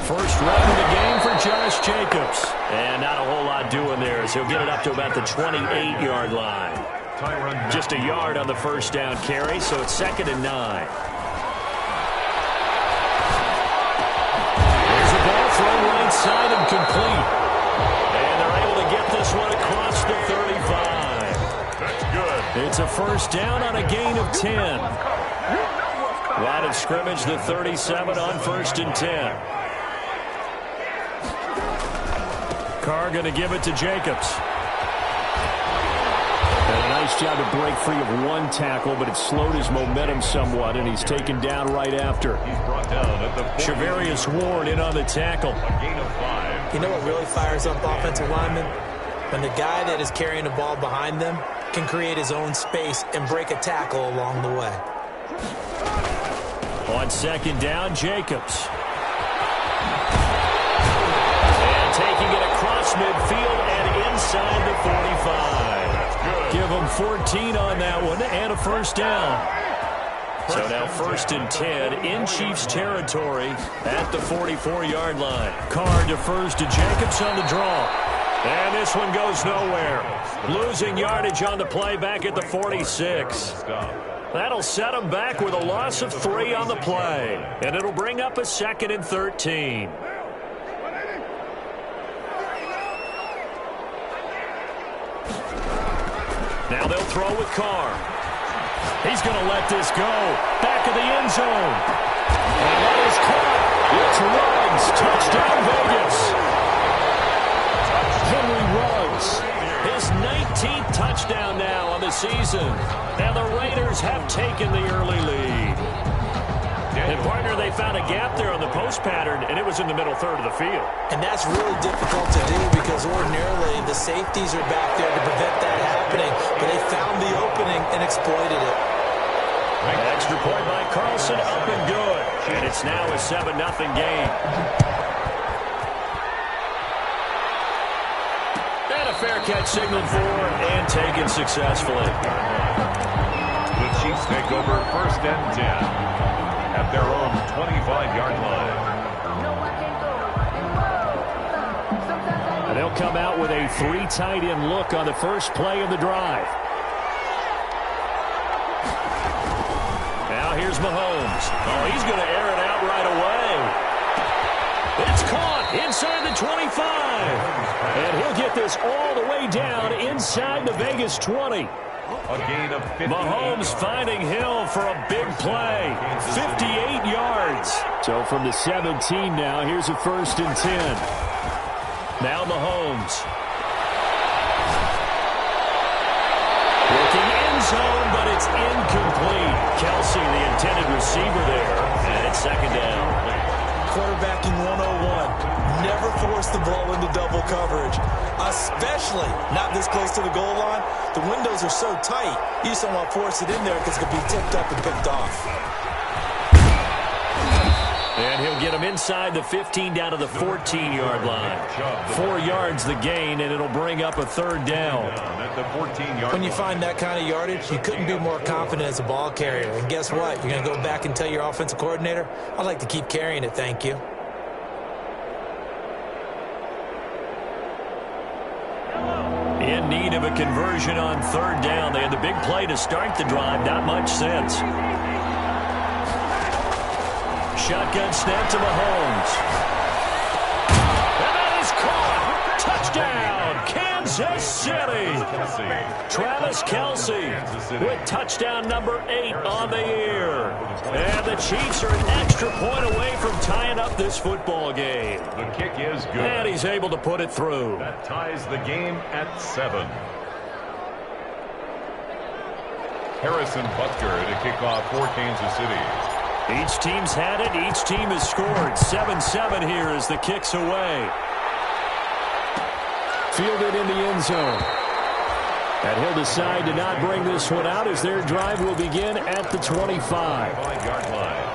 First run of the game for Josh Jacobs. And not a whole lot doing there, so he'll get it up to about the 28-yard line. Just a yard on the first down carry, so it's 2nd and 9. There's a ball thrown right side and complete. And they're able to get this one across the 35. That's good. It's a first down on a gain of 10. Line of scrimmage, the 37 on 1st and 10. Carr going to give it to Jacobs. And a nice job to break free of one tackle, but it slowed his momentum somewhat, and he's taken down right after. He's brought down at the Shavarius Ward in on the tackle. A gain of 5. You know what really fires up offensive linemen? When the guy that is carrying the ball behind them can create his own space and break a tackle along the way. On 2nd down, Jacobs. Taking it across midfield and inside the 45. Give them 14 on that one and a first down. So now 1st and 10 in Chiefs territory at the 44-yard line. Carr defers to Jacobs on the draw. And this one goes nowhere. Losing yardage on the play back at the 46. That'll set them back with a loss of 3 on the play. And it'll bring up a 2nd and 13. Now they'll throw with Carr. He's going to let this go. Back of the end zone. And that is caught. It's Ruggs. Touchdown, Vegas. Henry Ruggs. His 19th touchdown now on the season. And the Raiders have taken the early lead. And, partner, they found a gap there on the post pattern, and it was in the middle third of the field. And that's really difficult to do because ordinarily the safeties are back there to prevent that happening. But they found the opening and exploited it. An extra point by Carlson, up and good. And it's now a 7-0 game. And a fair catch signaled for and taken successfully. The Chiefs take over 1st and 10. At their own 25-yard line. And they'll come out with a 3 tight end look on the first play of the drive. Now here's Mahomes. Oh, he's going to air it out right away. It's caught inside the 25. And he'll get this all the way down inside the Vegas 20. A gain of 58. Mahomes finding Hill for a big play. 58 yards. So from the 17 now, here's a 1st and 10. Now Mahomes. Looking end zone, but it's incomplete. Kelsey, the intended receiver there. And it's 2nd down. Quarterbacking 101. Never force the ball into double coverage, especially not this close to the goal line. The windows are so tight, you just don't want to force it in there because it could be tipped up and picked off. And he'll get him inside the 15 down to the 14-yard line. 4 yards the gain, and it'll bring up a 3rd down. When you find that kind of yardage, you couldn't be more confident as a ball carrier. And guess what? You're going to go back and tell your offensive coordinator, I'd like to keep carrying it, thank you. In need of a conversion on 3rd down. They had the big play to start the drive. Not much sense. Shotgun snap to Mahomes. And that is caught. Touchdown, Kansas City. Travis Kelce with touchdown number 8 on the year. And the Chiefs are an extra point away from tying up this football game. The kick is good. And he's able to put it through. That ties the game at 7. Harrison Butker to kick off for Kansas City. Each team's had it. Each team has scored. 7-7 here as the kick's away. Fielded in the end zone. And he'll decide to not bring this one out as their drive will begin at the 25-yard line.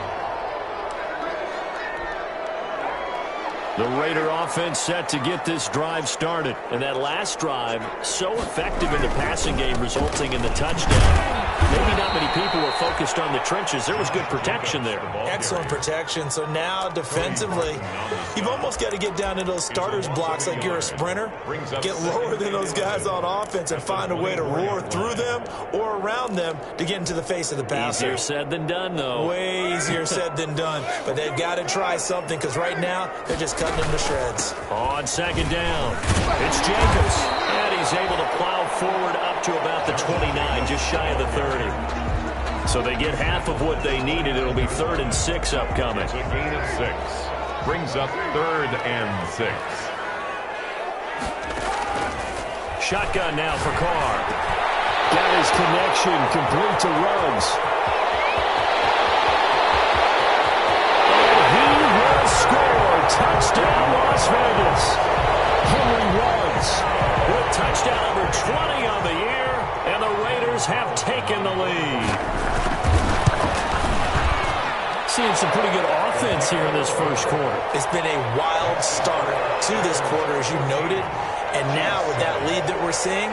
The Raider offense set to get this drive started. And that last drive, so effective in the passing game, resulting in the touchdown. They maybe not many people were focused on the trenches. There was good protection there. Excellent protection. So now defensively, you've almost got to get down to those starters blocks like you're a sprinter. Get lower than those guys on offense and find a way to roar through them or around them to get into the face of the passer. Easier said than done, though. Way easier said than done. But they've got to try something because right now they're just cutting them to shreds. On second down, it's Jacobs. And he's able to plow forward up to about the 29, just shy of the 30. So they get half of what they needed. It'll be 3rd and 6 upcoming. It's a gain of 6. Brings up 3rd and 6. Shotgun now for Carr. Got his connection complete to Ruggs. And he will score. Touchdown, Las Vegas. Henry Ruggs with touchdown number 20 on the year, and the Raiders have taken the lead. Seeing some pretty good offense here in this first quarter. It's been a wild start to this quarter, as you noted. And now with that lead that we're seeing,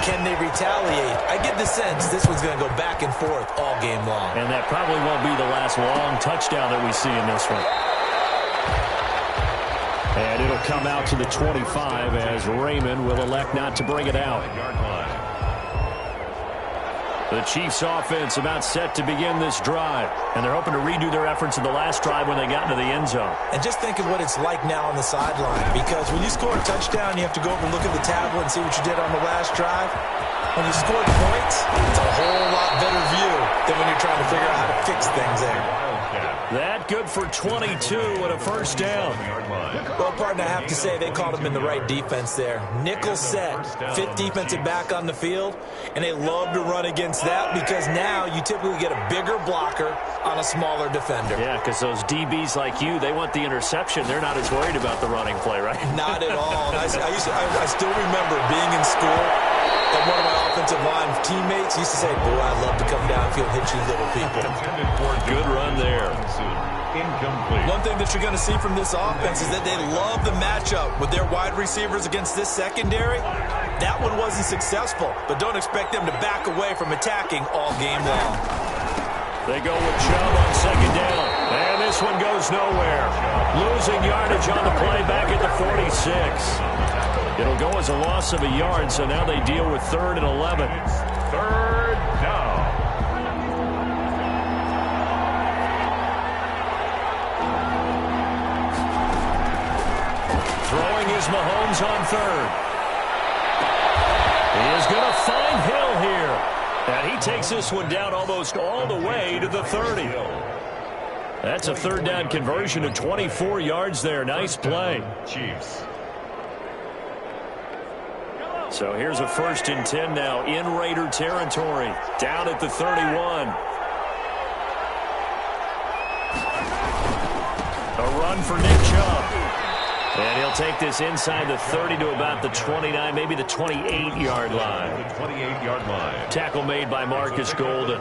can they retaliate? I get the sense this one's going to go back and forth all game long. And that probably won't be the last long touchdown that we see in this one. And it'll come out to the 25 as Raymond will elect not to bring it out. The Chiefs offense about set to begin this drive. And they're hoping to redo their efforts in the last drive when they got into the end zone. And just think of what it's like now on the sideline. Because when you score a touchdown, you have to go over and look at the tablet and see what you did on the last drive. When you scored points, it's a whole lot better view than when you're trying to figure out how to fix things there. That good for 22 and a first down. Well, partner, I have to say they called him in the right defense there. Nickel set, 5th defensive back on the field, and they love to run against that because now you typically get a bigger blocker on a smaller defender. Yeah, because those DBs like you, they want the interception. They're not as worried about the running play, right? Not at all. I still remember being in school, and one of my offensive line teammates used to say, boy, I'd love to come downfield and hit you little people. Good run there. Incomplete. One thing that you're going to see from this offense is that they love the matchup with their wide receivers against this secondary. That one wasn't successful, but don't expect them to back away from attacking all game long. They go with Chubb on second down. And this one goes nowhere. Losing yardage on the play back at the 46. It'll go as a loss of a yard, so now they deal with 3rd and 11. 3rd down. Throwing is Mahomes on 3rd. He is going to find Hill here. And he takes this one down almost all the way to the 30. That's a 3rd down conversion of 24 yards there. Nice play. Chiefs. So here's a 1st and 10 now in Raider territory. Down at the 31. A run for Nick Chubb. And he'll take this inside the 30 to about the 29, maybe the 28-yard line. The 28-yard line. Tackle made by Marcus Golden.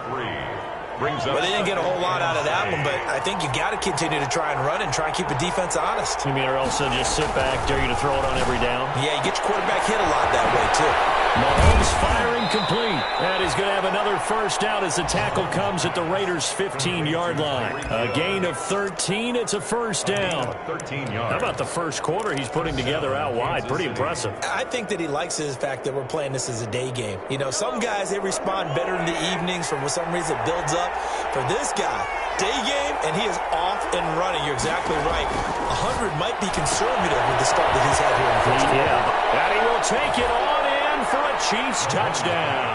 Well, they didn't get a whole lot out of that one, but I think you got to continue to try and run and try and keep the defense honest. You mean, or also just sit back, dare you to throw it on every down? Yeah, you get your quarterback hit a lot that way, too. Mahomes firing complete. And he's going to have another first down as the tackle comes at the Raiders' 15-yard line. A gain of 13. It's a first down. 13 yards. How about the first quarter he's putting together out wide? Pretty impressive. I think that he likes the fact that we're playing this as a day game. You know, some guys, they respond better in the evenings. For some reason, it builds up. For this guy, day game, and he is off and running. You're exactly right. 100 might be conservative with the start that he's had here in the first quarter. Yeah, and he will take it on in for a Chiefs touchdown.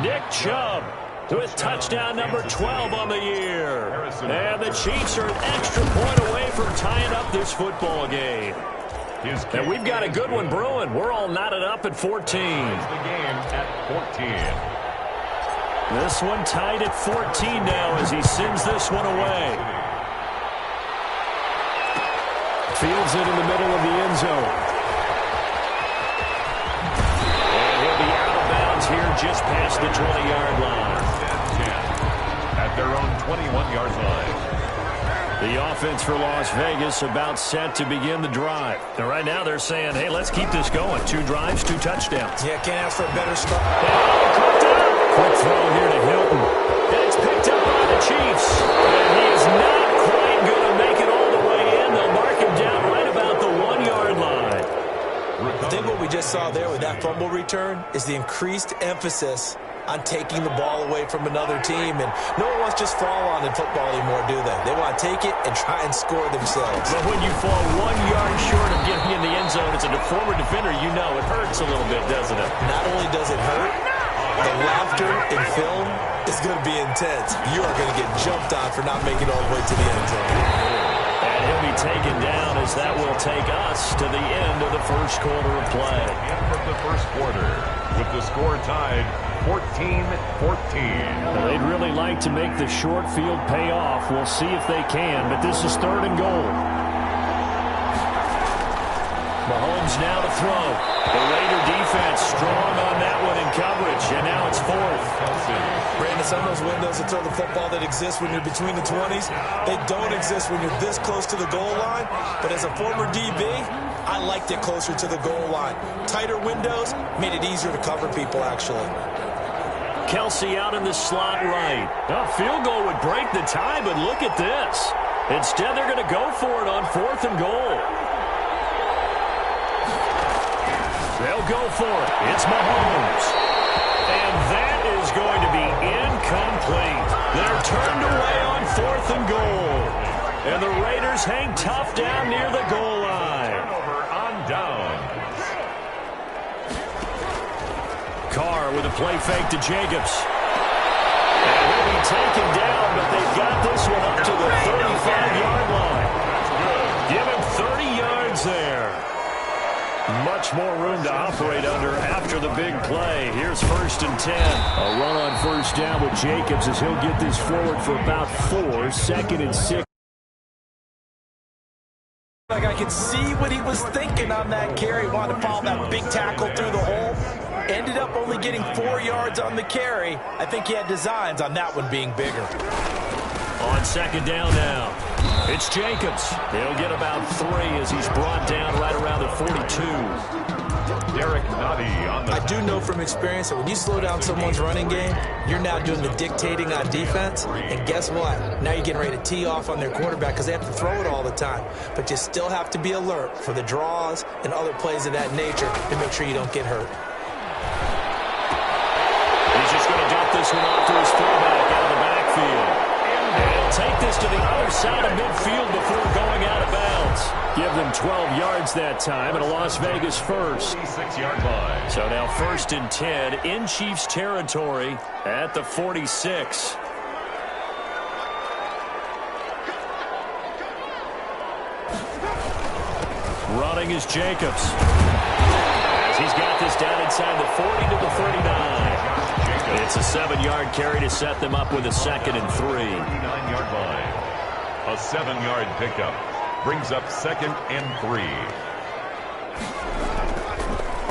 Nick Chubb with touchdown number 12 on the year. And the Chiefs are an extra point away from tying up this football game. And we've got a good one brewing. We're all knotted up at 14. The game at 14. This one tied at 14 now as he sends this one away. Fields it in the middle of the end zone. And he'll be out of bounds here just past the 20-yard line. At their own 21-yard line. The offense for Las Vegas about set to begin the drive. And right now they're saying, hey, let's keep this going. 2 drives, 2 touchdowns. Yeah, can't ask for a better start. Oh, Quick throw here to Hilton. And it's picked up by the Chiefs. And he is not quite going to make it all the way in. They'll mark him down right about the 1-yard line. I think what we just saw there with that fumble return is the increased emphasis on taking the ball away from another team. And no one wants to just fall on in football anymore, do they? They want to take it and try and score themselves. But when you fall 1 yard short of getting in the end zone as a former defender, you know it hurts a little bit, doesn't it? Not only does it hurt, the laughter in film is going to be intense. You are going to get jumped on for not making it all the way to the end zone. And he'll be taken down as that will take us to the end of the first quarter of play. End of the first quarter with the score tied 14-14. Well, they'd really like to make the short field pay off. We'll see if they can, but this is 3rd and goal. Mahomes now to throw. The Raider defense strong on that one in coverage, and now it's 4th. Brandon, some of those windows that throw the football that exist when you're between the 20s, they don't exist when you're this close to the goal line. But as a former DB, I liked it closer to the goal line. Tighter windows made it easier to cover people, actually. Kelsey out in the slot right. A field goal would break the tie, but look at this. Instead, they're going to go for it on 4th and goal. They'll go for it. It's Mahomes. And that is going to be incomplete. They're turned away on 4th and goal. And the Raiders hang tough down near the goal line. Turnover on downs. Carr with a play fake to Jacobs. And he'll be taken down, but they've got this one up to the 35-yard line. Give him 30 yards there. Much more room to operate under after the big play. Here's 1st and 10. A run on 1st down with Jacobs as he'll get this forward for about 4. 2nd and 6. Like I could see what he was thinking on that carry. Wanted to follow that big tackle through the hole. Ended up only getting 4 yards on the carry. I think he had designs on that one being bigger. On 2nd down now. It's Jacobs. He'll get about 3 as he's brought down right around the 42. Derek Noddy on the... I do know from experience that when you slow down someone's running game, you're now doing the dictating on defense. And guess what? Now you're getting ready to tee off on their quarterback because they have to throw it all the time. But you still have to be alert for the draws and other plays of that nature to make sure you don't get hurt. He's just going to dump this one off to his fullback out of the backfield. And he'll take this to the other side of midfield before going out of bounds. Give them 12 yards that time, and a Las Vegas first. 46-yard line. So now 1st and 10 in Chiefs territory at the 46. Running is Jacobs. As he's got this down inside the 40 to the 39. It's a 7-yard carry to set them up with a 2nd and 3. 39-yard line. A 7-yard pickup brings up 2nd and 3.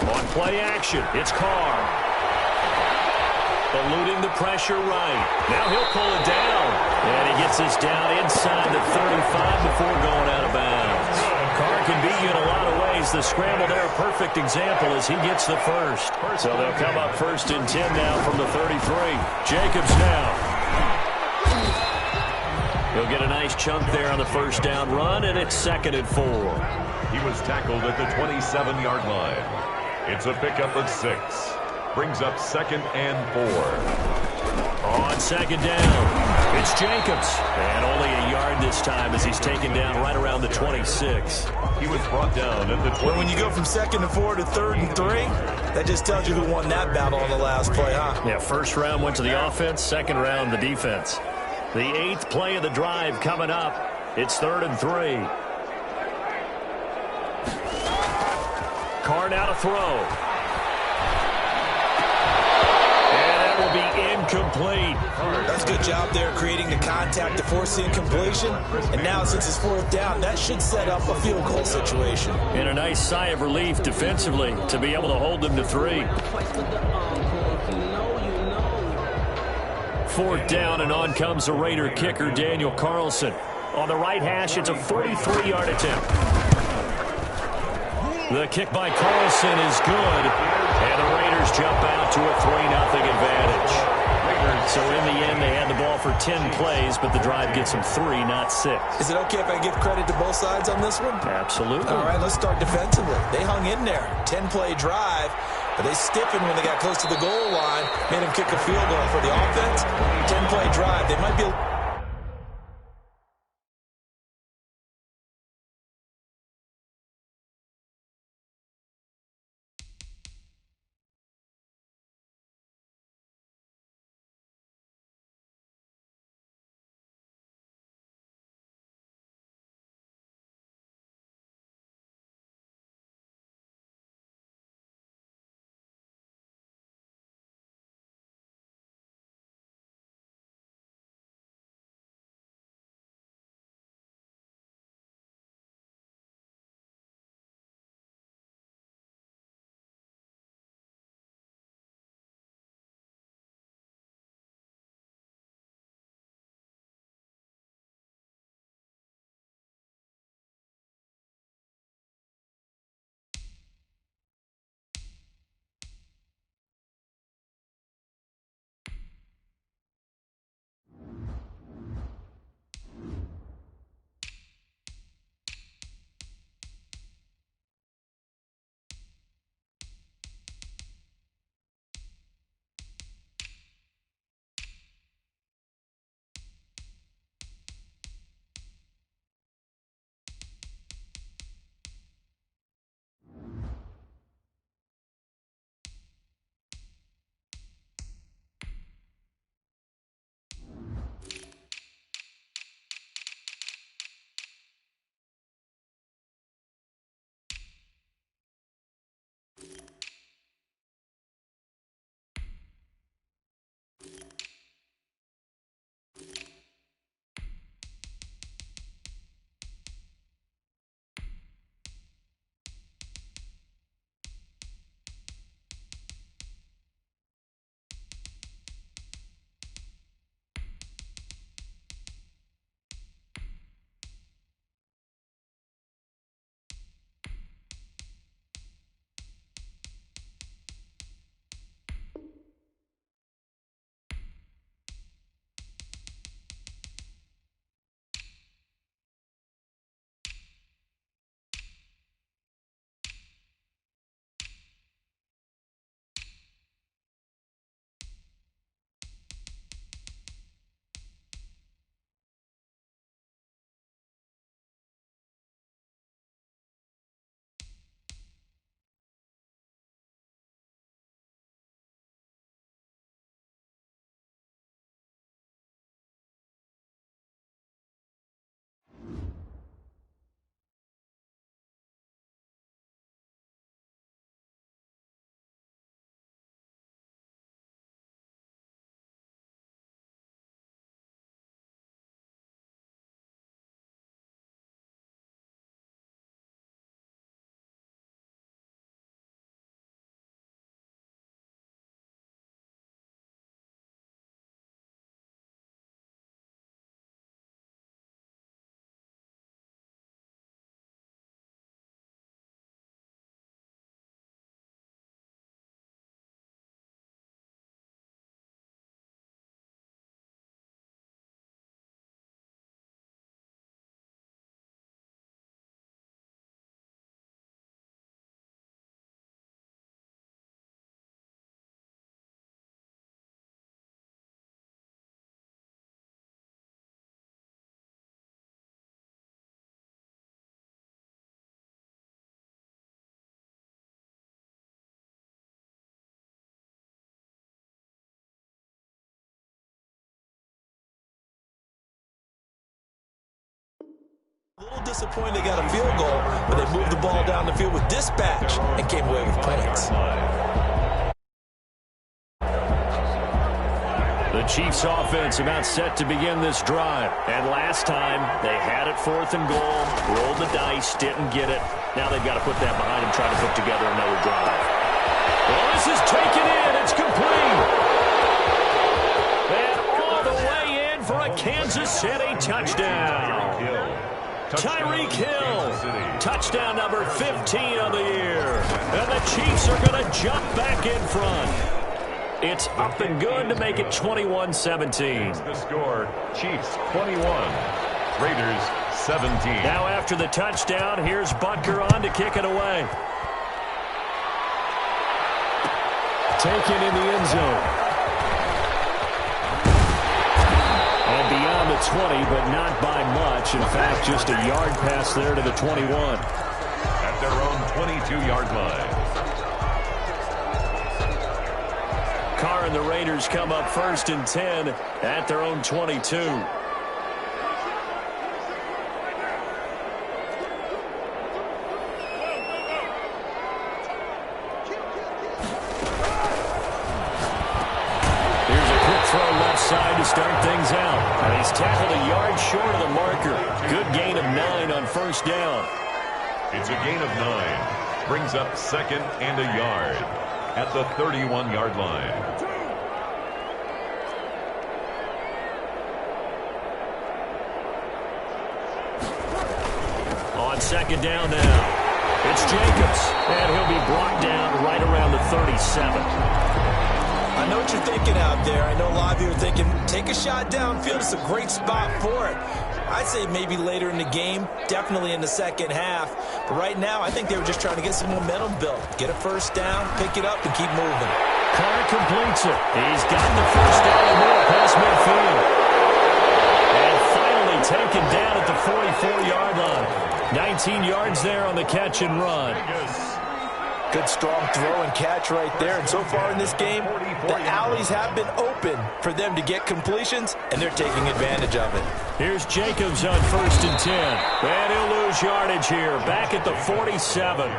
On play action, it's Carr. Eluding the pressure right. Now he'll pull it down. And he gets this down inside the 35 before going out of bounds. Carr can beat you in a lot of ways. The scramble there, a perfect example as he gets the first. So they'll come up 1st and 10 now from the 33. Jacobs now. He'll get a nice chunk there on the 1st down run, and it's 2nd and 4. He was tackled at the 27-yard line. It's a pickup of 6. Brings up 2nd and 4. On 2nd down, it's Jacobs. And only a yard this time as he's taken down right around the 26. He was brought down at the 20. Well, when you go from 2nd and 4 to 3rd and 3, that just tells you who won that battle on the last play, huh? Yeah, 1st round went to the offense, 2nd round the defense. The 8th play of the drive coming up. It's 3rd and 3. Carr now to throw. Be incomplete. That's a good job there creating the contact to force the incompletion. And now since it's 4th down, that should set up a field goal situation. And a nice sigh of relief defensively to be able to hold them to 3. 4th down, and on comes the Raider kicker, Daniel Carlson. On the right hash, it's a 43-yard attempt. The kick by Carlson is good, and the Raiders Raiders jump out to a 3-0 advantage. So in the end, they had the ball for 10 plays, but the drive gets them 3, not 6. Is it okay if I give credit to both sides on this one? Absolutely. All right, let's start defensively. They hung in there. 10-play drive, but they stiffened when they got close to the goal line, made them kick a field goal. For the offense, 10-play drive. They might be a little disappointed they got a field goal, but they moved the ball down the field with dispatch and came away with points. The Chiefs offense about set to begin this drive. And last time, they had it 4th and goal, rolled the dice, didn't get it. Now they've got to put that behind them, try to put together another drive. Well, this is taken in. It's complete. And all the way in for a Kansas City touchdown. Tyreek Hill. Touchdown number 15 of the year. And the Chiefs are going to jump back in front. It's up and good to make it 21-17. The score, Chiefs 21, Raiders 17. Now after the touchdown, here's Butker on to kick it away. Taken in the end zone. And beyond the 20, but not by much. In fact, just a yard pass there to the 21. At their own 22-yard line. Carr and the Raiders come up 1st and 10 at their own 22. Side to start things out. And he's tackled a yard short of the marker. Good gain of 9 on 1st down. It's a gain of 9. Brings up 2nd and a yard at the 31-yard line. On 2nd down now. It's Jacobs. And he'll be brought down right around the 37. I know what you're thinking out there. I know a lot of you are thinking, take a shot downfield. It's a great spot for it. I'd say maybe later in the game, definitely in the second half. But right now, I think they were just trying to get some momentum built. Get a 1st down, pick it up, and keep moving. Carr completes it. He's got the 1st down and more past midfield. And finally taken down at the 44-yard line. 19 yards there on the catch and run. Good strong throw and catch right there. And so far in this game, the alleys have been open for them to get completions, and they're taking advantage of it. Here's Jacobs on 1st and 10. And he'll lose yardage here. Back at the 47.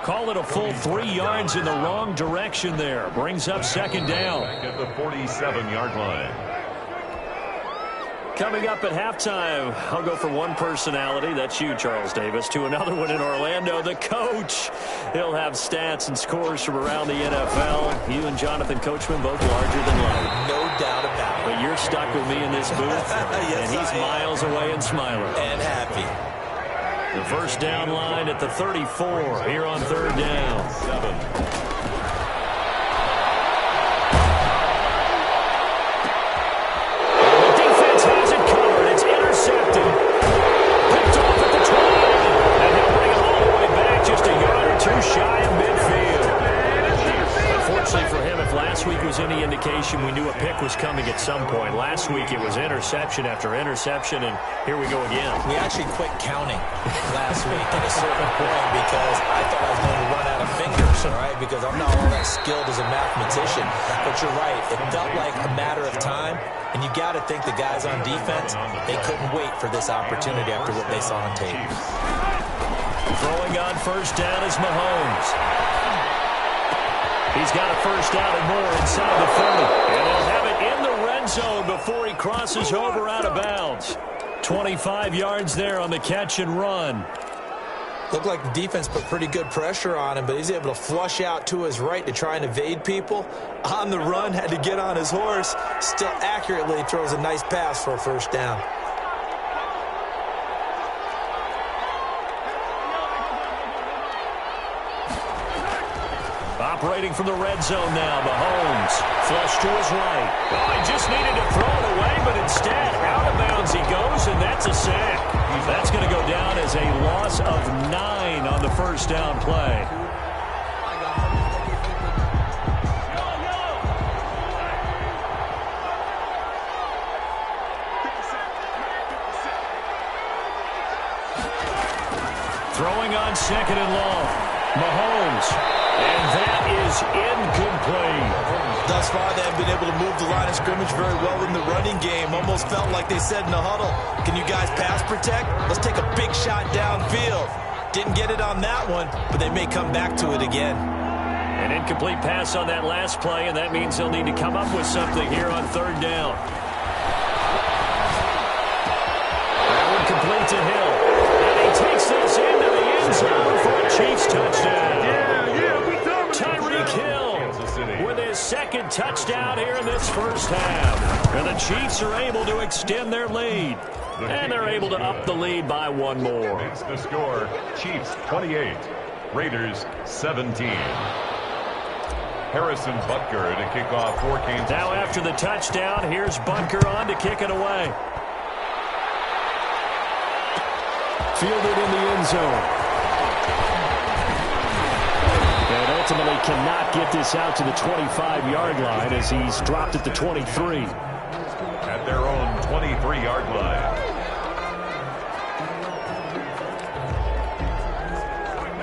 Call it a full 3 yards in the wrong direction there. Brings up 2nd down. Back at the 47-yard line. Coming up at halftime, I'll go from one personality, that's you, Charles Davis, to another one in Orlando, the coach. He'll have stats and scores from around the NFL. You and Jonathan Coachman both larger than life. No doubt about it. But you're stuck with me in this booth, yes, and he's miles away and smiling. And happy. The 1st down line at the 34 here on 3rd down. 7. Shy of midfield. Unfortunately for him, if last week was any indication, we knew a pick was coming at some point. Last week it was interception after interception, and here we go again. We actually quit counting last week at a certain point because I thought I was going to run out of fingers, all right, because I'm not all that skilled as a mathematician. But you're right. It felt like a matter of time, and you got to think the guys on defense, they couldn't wait for this opportunity after what they saw on tape. Throwing on 1st down is Mahomes. He's got a 1st down and more inside the 30. And they'll have it in the red zone before he crosses over out of bounds. 25 yards there on the catch and run. Looked like the defense put pretty good pressure on him, but he's able to flush out to his right to try and evade people. On the run, had to get on his horse. Still accurately throws a nice pass for a 1st down. Operating from the red zone now, Mahomes. Flush to his right. Oh, he just needed to throw it away, but instead, out of bounds he goes, and that's a sack. That's going to go down as a loss of 9 on the 1st down play. Throwing on 2nd and long. Mahomes. And that is incomplete. Thus far, they have been able to move the line of scrimmage very well in the running game. Almost felt like they said in the huddle, can you guys pass protect? Let's take a big shot downfield. Didn't get it on that one, but they may come back to it again. An incomplete pass on that last play, and that means they'll need to come up with something here on 3rd down. That one complete to Hill. And he takes this into the end zone for a Chiefs touchdown. Tyreek Hill with his 2nd touchdown here in this 1st half. And the Chiefs are able to extend their lead. And they're able to up the lead by one more. It's the score, Chiefs 28, Raiders 17. Harrison Butker to kick off for Kansas. Now after the touchdown, here's Butker on to kick it away. Fielded in the end zone. And ultimately cannot get this out to the 25-yard line as he's dropped at the 23. At their own 23-yard line.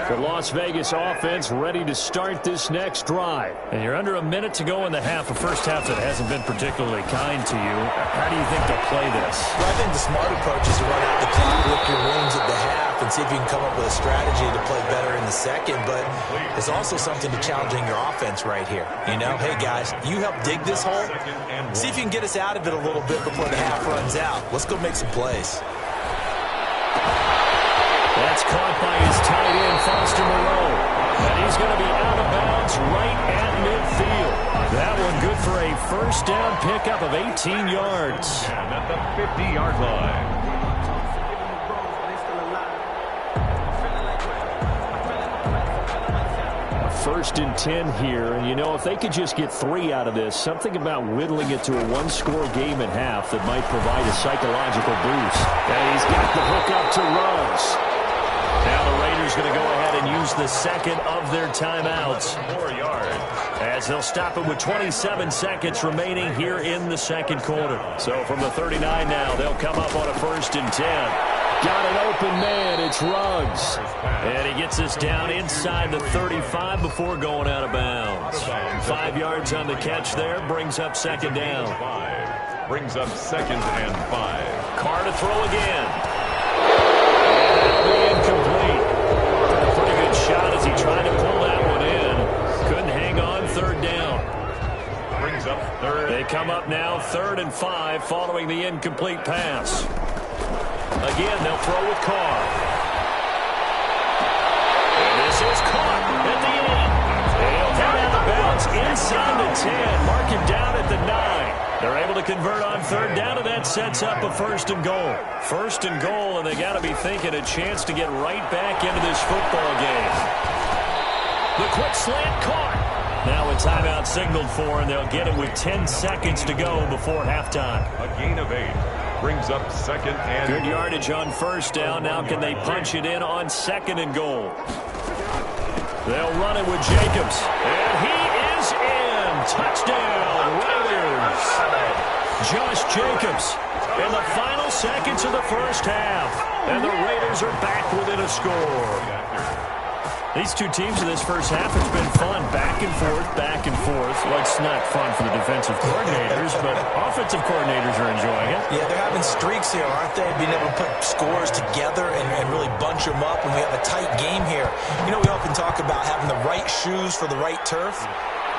The Las Vegas offense ready to start this next drive. And you're under a minute to go in the half, a first half that hasn't been particularly kind to you. How do you think they'll play this? Well, I think the smart approach is to run out the clock, lick your wounds at the half, and see if you can come up with a strategy to play better in the second. But there's also something to challenging your offense right here. You know, hey, guys, you help dig this hole. See if you can get us out of it a little bit before the half runs out. Let's go make some plays. That's caught by his tight end, Foster Moreau. And he's going to be out of bounds right at midfield. That one good for a first down pickup of 18 yards. And at the 50-yard line. First and 10 here, and you know, if they could just get 3 out of this, something about whittling it to a one-score game at half that might provide a psychological boost. And he's got the hook up to Ruggs. Now the Raiders going to go ahead and use the second of their timeouts. 4 yards. As they'll stop it with 27 seconds remaining here in the second quarter. So from the 39 now, they'll come up on a first and 10. Got an open man. It's Ruggs. And he gets us down inside the 35 before going out of bounds. 5 yards on the catch there. Brings up second down. Brings up second and 5. Carr to throw again. And that'll be incomplete. A pretty good shot as he tried to pull that one in. Couldn't hang on. Third down. Brings up third. They come up now 3rd and 5 following the incomplete pass. Again, they'll throw with Carr. And this is caught at the end. They'll come out of bounds inside the 10. Mark him down at the 9. They're able to convert on third down, and that sets up a first and goal. First and goal, and they got to be thinking a chance to get right back into this football game. The quick slant caught. Now a timeout signaled for, and they'll get it with 10 seconds to go before halftime. A gain of 8. Brings up second and good yardage on first down. Now can they punch it in on second and goal? They'll run it with Jacobs. And he is in. Touchdown, Raiders. Josh Jacobs in the final seconds of the first half. And the Raiders are back within a score. These two teams in this first half, it's been fun. Back and forth, back and forth. Well, it's not fun for the defensive coordinators, but offensive coordinators are enjoying it. Yeah, they're having streaks here, aren't they? Being able to put scores together and really bunch them up, and we have a tight game here. You know, we often talk about having the right shoes for the right turf.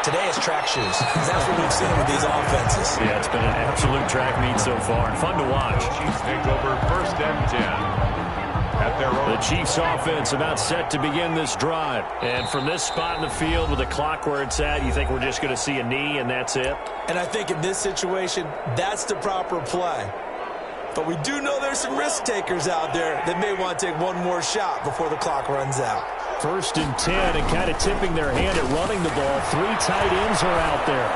Today is track shoes. That's what we've seen with these offenses. Yeah, it's been an absolute track meet so far, and fun to watch. Chiefs take over first and 10. The Chiefs offense about set to begin this drive. And from this spot in the field with the clock where it's at, you think we're just going to see a knee and that's it? And I think in this situation, that's the proper play. But we do know there's some risk takers out there that may want to take one more shot before the clock runs out. First and 10, and kind of tipping their hand at running the ball. 3 tight ends are out there.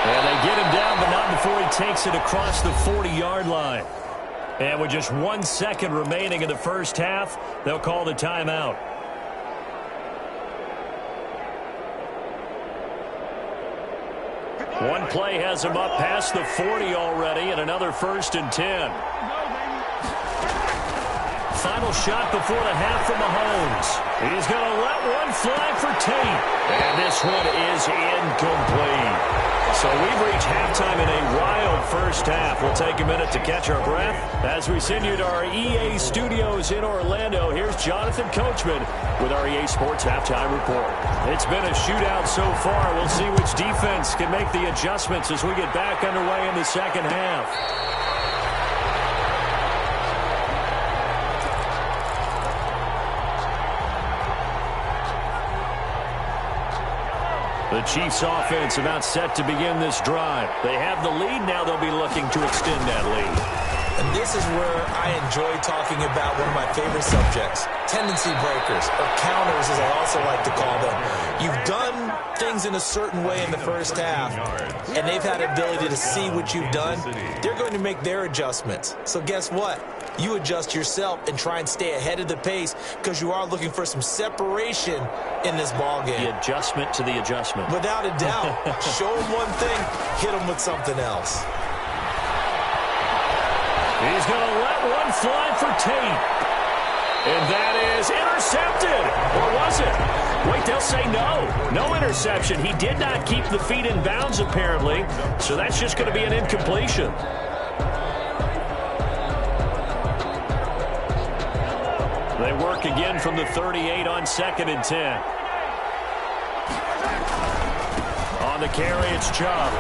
And they get him down, but not before he takes it across the 40-yard line. And with just 1 second remaining in the first half, they'll call the timeout. One play has him up past the 40 already, and another first and 10. Final shot before the half from Mahomes. He's going to let one fly for Tate. And this one is incomplete. So we've reached halftime in a wild first half. We'll take a minute to catch our breath as we send you to our EA studios in Orlando. Here's Jonathan Coachman with our EA Sports Halftime Report. It's been a shootout so far. We'll see which defense can make the adjustments as we get back underway in the second half. The Chiefs offense about set to begin this drive. They have the lead. Now they'll be looking to extend that lead. And this is where I enjoy talking about one of my favorite subjects, tendency breakers, or counters as I also like to call them. You've done things in a certain way in the first half, and they've had the ability to see what you've done. They're going to make their adjustments. So guess what? You adjust yourself and try and stay ahead of the pace because you are looking for some separation in this ball game. The adjustment to the adjustment. Without a doubt. Show them one thing, hit them with something else. He's going to let one fly for Tate. And that is intercepted. Or was it? Wait, they'll say no. No interception. He did not keep the feet in bounds, apparently. So that's just going to be an incompletion. They work again from the 38 on 2nd and 10. On the carry, it's Chubb.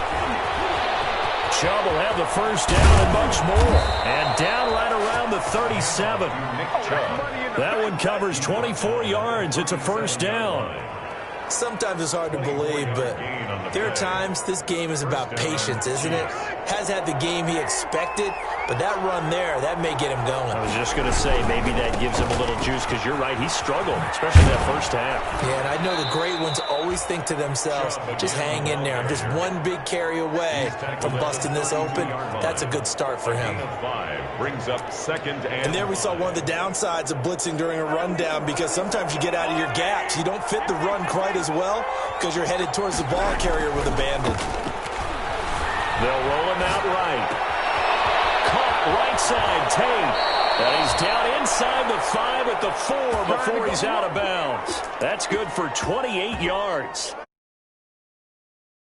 Chubb will have the first down and much more. And down right around the 37. That one covers 24 yards. It's a first down. Sometimes it's hard to believe, but there are times this game is about patience, isn't it? Has had the game he expected, but that run there, that may get him going. I was just going to say, maybe that gives him a little juice, because you're right, he struggled, especially that first half. Yeah, and I know the great ones always think to themselves, just hang in there. I'm just one big carry away from busting this open. That's a good start for him. Brings up 2nd and there we saw one of the downsides of blitzing during a rundown, because sometimes you get out of your gaps. You don't fit the run quite as well because you're headed towards the ball carrier with abandon. They'll roll him out right. Caught right side, Tate. And he's down inside the 5 at the 4 before he's out of bounds. That's good for 28 yards.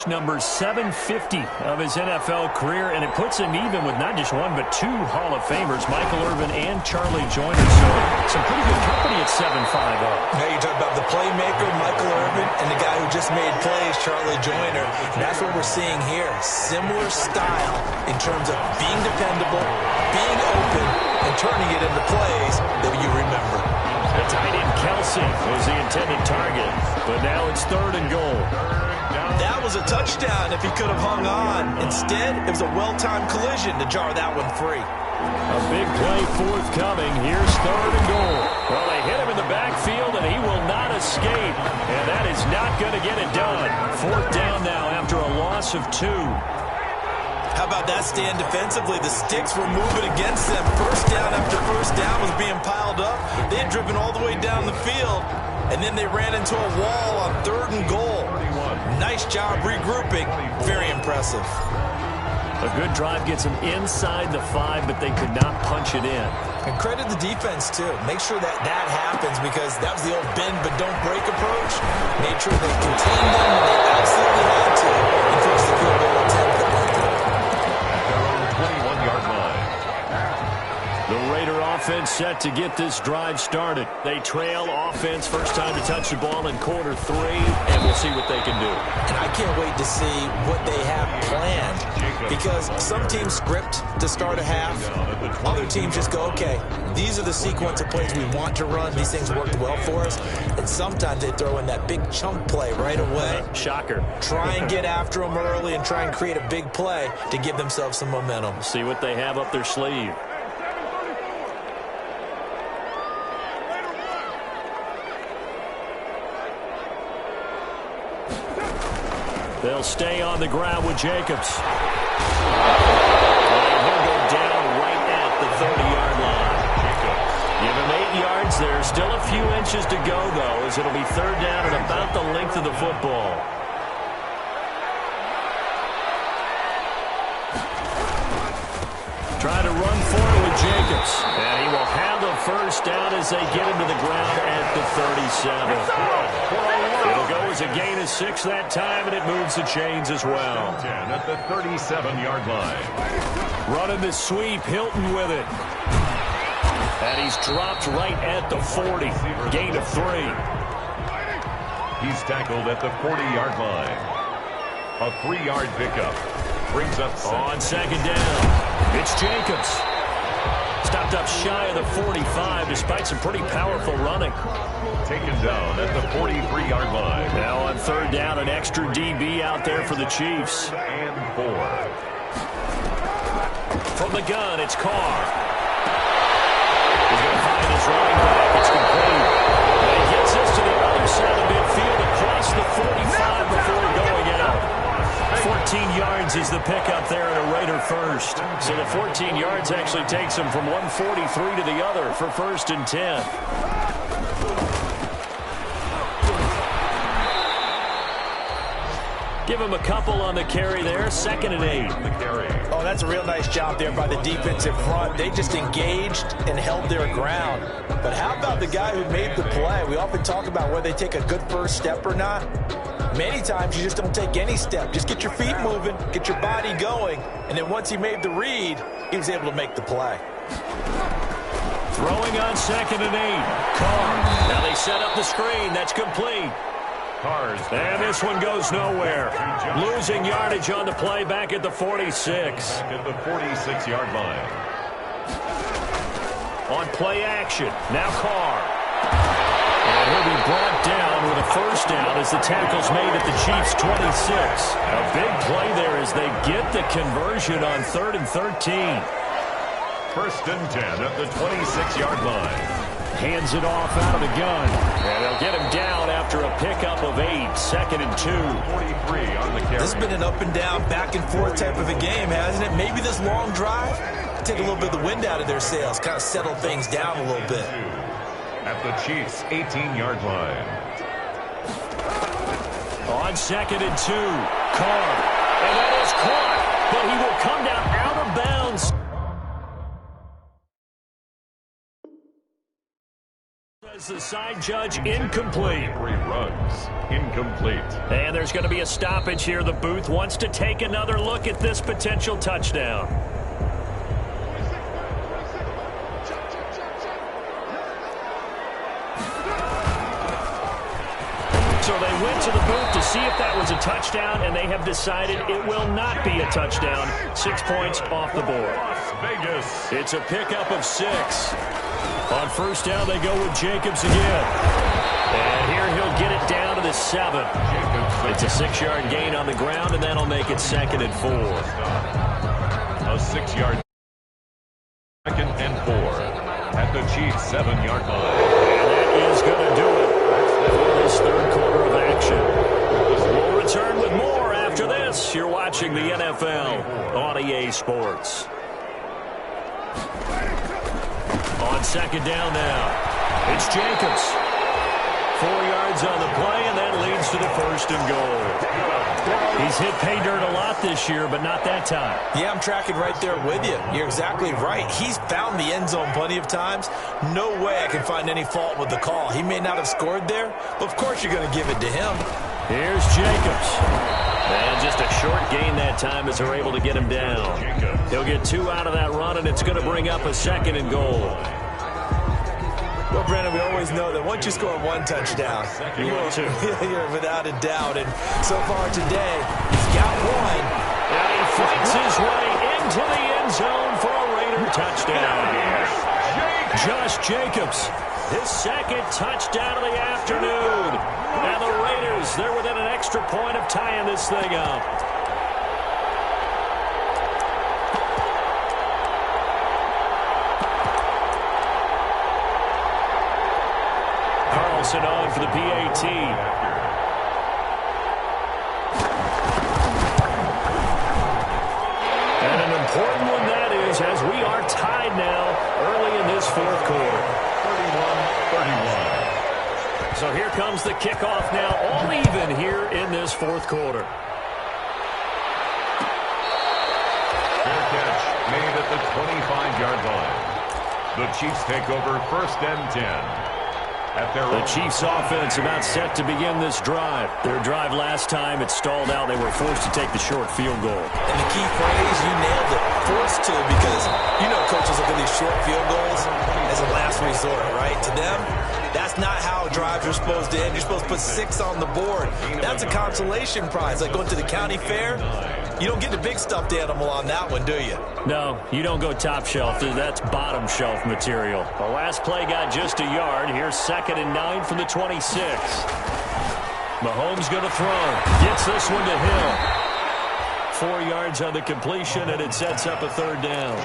Number 750 of his NFL career, and it puts him even with not just one but 2 Hall of Famers, Michael Irvin and Charlie Joyner. So some pretty good company at 7'5". Now you talk about the playmaker, Michael Irvin, and the guy who just made plays, Charlie Joyner. And that's what we're seeing here. Similar style in terms of being dependable, being open, and turning it into plays that you remember. The tight end Kelsey was the intended target, but now it's 3rd and goal. That was a touchdown if he could have hung on. Instead, it was a well-timed collision to jar that one free. A big play forthcoming. Here's 3rd and goal. Well, they hit him in the backfield, and he will not escape. And that is not going to get it done. 4th down now after a loss of 2. How about that stand defensively? The sticks were moving against them. First down after first down was being piled up. They had driven all the way down the field, and then they ran into a wall on 3rd and goal. Nice job regrouping. Very impressive. A good drive gets them inside the 5, but they could not punch it in. And credit the defense, too. Make sure that that happens, because that was the old bend but don't break approach. Made sure they contained them when they absolutely had to and forced the field goal attempt that went through. At their own 21-yard line. The Raider offense set to get this drive started. They trail offense, first time to touch the ball in quarter 3, and we'll see what they can do. And I can't wait to see what they have planned, because some teams script to start a half. Other teams just go, okay, these are the sequence of plays we want to run. These things worked well for us. And sometimes they throw in that big chunk play right away. Shocker. Try and get after them early and try and create a big play to give themselves some momentum. See what they have up their sleeve. They'll stay on the ground with Jacobs. And he'll go down right at the 30-yard line. Give him 8 yards. There's still a few inches to go, though, as it'll be 3rd down and about the length of the football. Try to run for it with Jacobs. And he will have the first down as they get him to the ground at the 37. It'll go as a gain of 6 that time, and it moves the chains as well. 10 at the 37-yard line. Running the sweep, Hilton with it. And he's dropped right at the 40. Gain of 3. He's tackled at the 40-yard line. A 3-yard pickup. Brings up on 2nd down. It's Jacobs. Stopped up shy of the 45 despite some pretty powerful running. Taken down at the 43-yard line. Now on 3rd down, an extra DB out there for the Chiefs. And 4. From the gun, it's Carr. He's going to find his running back. It's complete. And he gets this to the other side of midfield across the 45 before going out. 14 yards is the pickup there at a Raider first. So the 14 yards actually takes him from 143 to the other for 1st and 10. Give him a couple on the carry there. 2nd and 8. Oh, that's a real nice job there by the defensive front. They just engaged and held their ground. But how about the guy who made the play? We often talk about whether they take a good first step or not. Many times you just don't take any step. Just get your feet moving, get your body going, and then once he made the read, he was able to make the play. Throwing on 2nd and 8. Carr. Now they set up the screen. That's complete. And this one goes nowhere. Losing yardage on the play back at the 46. Back at the 46-yard line. On play action. Now Carr. And he'll be brought down with a 1st down as the tackle's made at the Chiefs' 26. A big play there as they get the conversion on 3rd and 13. 1st and 10 at the 26-yard line. Hands it off out of the gun. And they'll get him down after a pickup of 8. 2nd and 2. 43 on the carry. This has been an up and down, back and forth type of a game, hasn't it? Maybe this long drive, take a little bit of the wind out of their sails, kind of settle things down a little bit. At the Chiefs' 18-yard line. On 2nd and 2. Carr. And that is caught. But he will come down out of bounds. As the side judge, incomplete. 3 runs, incomplete. And there's going to be a stoppage here. The booth wants to take another look at this potential touchdown. So they went to the booth to see if that was a touchdown, and they have decided it will not be a touchdown. 6 points off the board. Las Vegas. It's a pickup of 6. On 1st down, they go with Jacobs again. And here he'll get it down to the 7. It's a 6-yard gain on the ground, and that'll make it 2nd and 4. A 6-yard 2nd and 4 at the Chiefs' 7-yard line. And that is going to do it for this 3rd quarter of action. We'll return with more after this. You're watching the NFL on EA Sports. On 2nd down now, it's Jacobs. 4 yards on the play, and that leads to the 1st and goal. He's hit pay dirt a lot this year, but not that time. Yeah, I'm tracking right there with you. You're exactly right. He's found the end zone plenty of times. No way I can find any fault with the call. He may not have scored there, but of course you're going to give it to him. Here's Jacobs. And just a short gain that time as they're able to get him down. He'll get 2 out of that run, and it's going to bring up a 2nd and goal. Well, Brandon, we always know that once you score 1 touchdown, you're without a doubt. And so far today, he's got 1. And he fights his way into the end zone for a Raider touchdown. Josh Jacobs, his 2nd touchdown of the afternoon. And the Raiders, they're within an extra point of tying this thing up. Carlson on for the PAT. And an important one that is, as we are tied now early in this 4th quarter. 31-31. So here comes the kickoff now, all even here in this 4th quarter. Fair catch made at the 25-yard line. The Chiefs take over 1st and 10. The Chiefs offense about set to begin this drive. Their drive last time, it stalled out. They were forced to take the short field goal. And the key phrase, you nailed it, forced to, because you know coaches look at these short field goals as a last resort, right? To them, that's not how drives are supposed to end. You're supposed to put 6 on the board. That's a consolation prize. Like going to the county fair, you don't get the big stuffed animal on that one, do you? No, you don't go top shelf. That's bottom shelf material. The last play got just a yard. Here's 2nd and 9 from the 26. Mahomes going to throw. Gets this one to Hill. 4 yards on the completion, and it sets up a third down.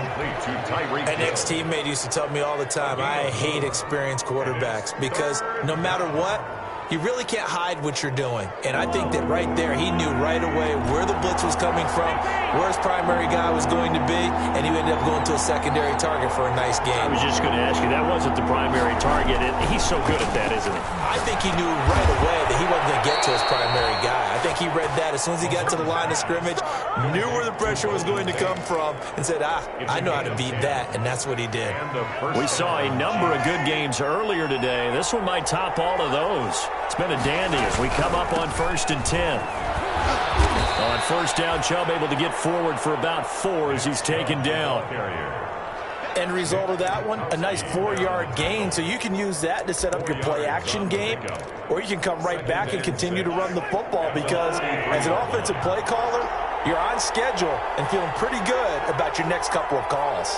An ex-teammate used to tell me all the time, I hate experienced quarterbacks because no matter what, you really can't hide what you're doing. And I think that right there, he knew right away where the blitz was coming from, where his primary guy was going to be, and he ended up going to a secondary target for a nice game. I was just going to ask you, that wasn't the primary target. He's so good at that, isn't he? I think he knew right away that he wasn't going to get to his primary guy. I think he read that as soon as he got to the line of scrimmage, knew where the pressure was going to come from, and said, I know how to beat that, and that's what he did. We saw a number of good games earlier today. This one might top all of those. It's been a dandy as we come up on 1st and 10. On first down, Chubb able to get forward for about 4 as he's taken down. End result of that one, a nice 4-yard gain, so you can use that to set up your play-action game, or you can come right back and continue to run the football because as an offensive play caller, you're on schedule and feeling pretty good about your next couple of calls.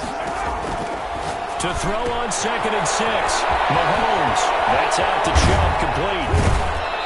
To throw on 2nd and 6, Mahomes. That's out to Chubb, complete.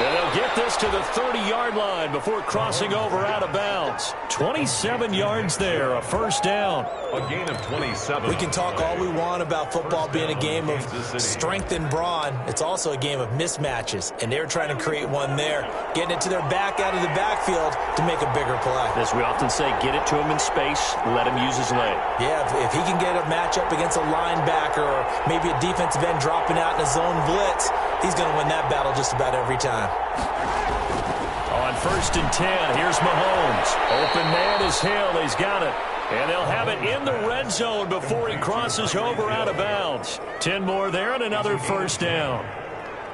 And they'll get this to the 30-yard line before crossing over out of bounds. 27 yards there, a first down. A gain of 27. We can talk all we want about football being a game of strength and brawn. It's also a game of mismatches, and they're trying to create one there, getting it to their back out of the backfield to make a bigger play. As we often say, get it to him in space, let him use his leg. Yeah, if he can get a matchup against a linebacker or maybe a defensive end dropping out in a zone blitz, he's going to win that battle just about every time. On 1st and 10, here's Mahomes. Open man is Hill. He's got it. And they'll have it in the red zone before he crosses over out of bounds. 10 more there and another first down.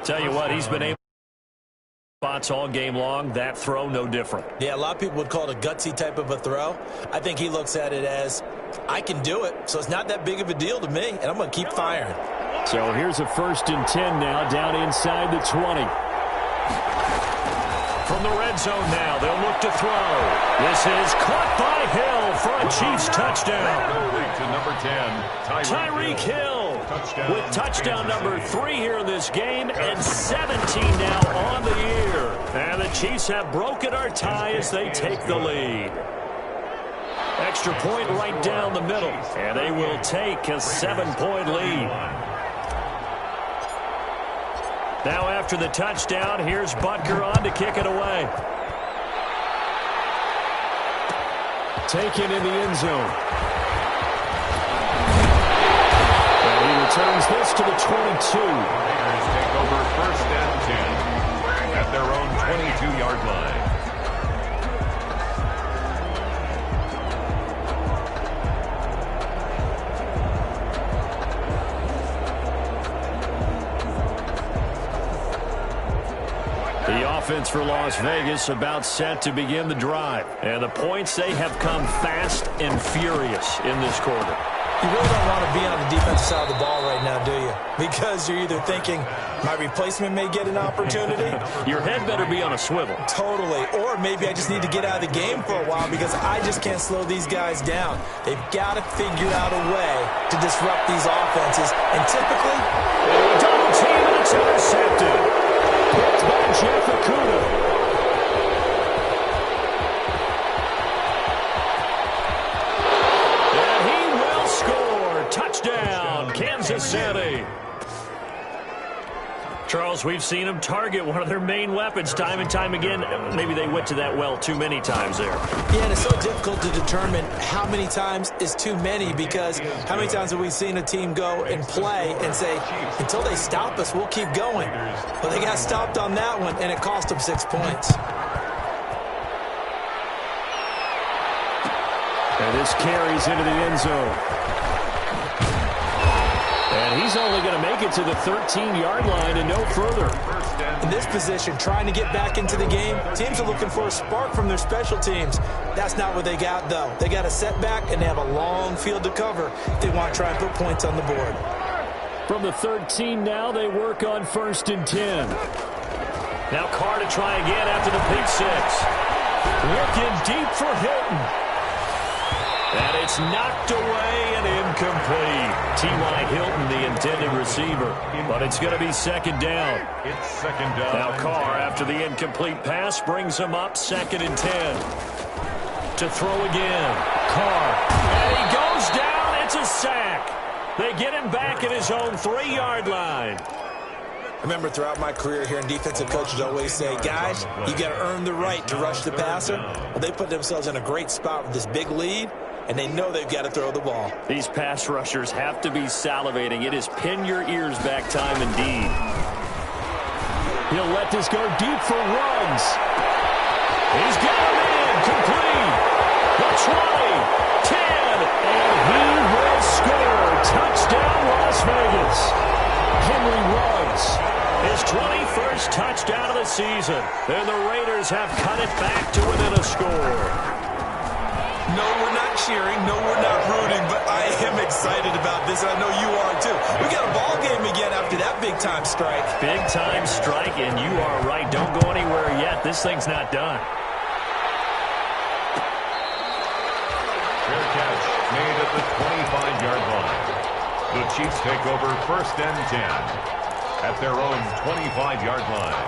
Tell you what, he's been able to spots all game long. That throw, no different. Yeah, a lot of people would call it a gutsy type of a throw. I think he looks at it as, I can do it, so it's not that big of a deal to me, and I'm going to keep firing. So here's a 1st and 10 now, down inside the 20. From the red zone now, they'll look to throw. This is caught by Hill for a Chiefs touchdown. To number 10, Tyreek Hill with touchdown number 3 here in this game and 17 now on the year. And the Chiefs have broken our tie as they take the lead. Extra point right down the middle, and they will take a 7-point lead. Now after the touchdown, here's Butker on to kick it away. Taken in the end zone. And he returns this to the 22. Raiders take over 1st and 10 at their own 22-yard line. The offense for Las Vegas about set to begin the drive. And the points, they have come fast and furious in this quarter. You really don't want to be on the defensive side of the ball right now, do you? Because you're either thinking, my replacement may get an opportunity. Your head better be on a swivel. Totally. Or maybe I just need to get out of the game for a while because I just can't slow these guys down. They've got to figure out a way to disrupt these offenses. And typically, double team and it's intercepted. Picked by Jeff Okudah. And he will score. Touchdown, Kansas City. Charles, we've seen them target one of their main weapons time and time again. Maybe they went to that well too many times there. Yeah, and it's so difficult to determine how many times is too many because how many times have we seen a team go and play and say, until they stop us, we'll keep going. Well, they got stopped on that one, and it cost them 6 points. And this carries into the end zone. And he's only going to make it to the 13-yard line and no further. In this position, trying to get back into the game, teams are looking for a spark from their special teams. That's not what they got, though. They got a setback, and they have a long field to cover if they want to try and put points on the board. From the 13 now, they work on 1st and 10. Now Carr to try again after the pick six. Looking deep for Hilton. And it's knocked away and incomplete. T.Y. Hilton, the intended receiver. But it's going to be 2nd down. It's 2nd down. Now Carr, after the incomplete pass, brings him up 2nd and 10. To throw again. Carr. And he goes down. It's a sack. They get him back at his own 3-yard line. I remember throughout my career here, defensive coaches always say, guys, you got to earn the right to rush the passer. Well, they put themselves in a great spot with this big lead, and they know they've got to throw the ball. These pass rushers have to be salivating. It is pin your ears back time indeed. He'll let this go deep for Ruggs. He's got him in. Complete. The 20, 10, and he will score. Touchdown, Las Vegas. Henry Ruggs, his 21st touchdown of the season. And the Raiders have cut it back to within a score. No, we're not cheering. No, we're not rooting. But I am excited about this, and I know you are too. We got a ball game again after that big-time strike. Big-time strike, and you are right. Don't go anywhere yet. This thing's not done. Fair catch made at the 25-yard line. The Chiefs take over 1st and 10 at their own 25-yard line.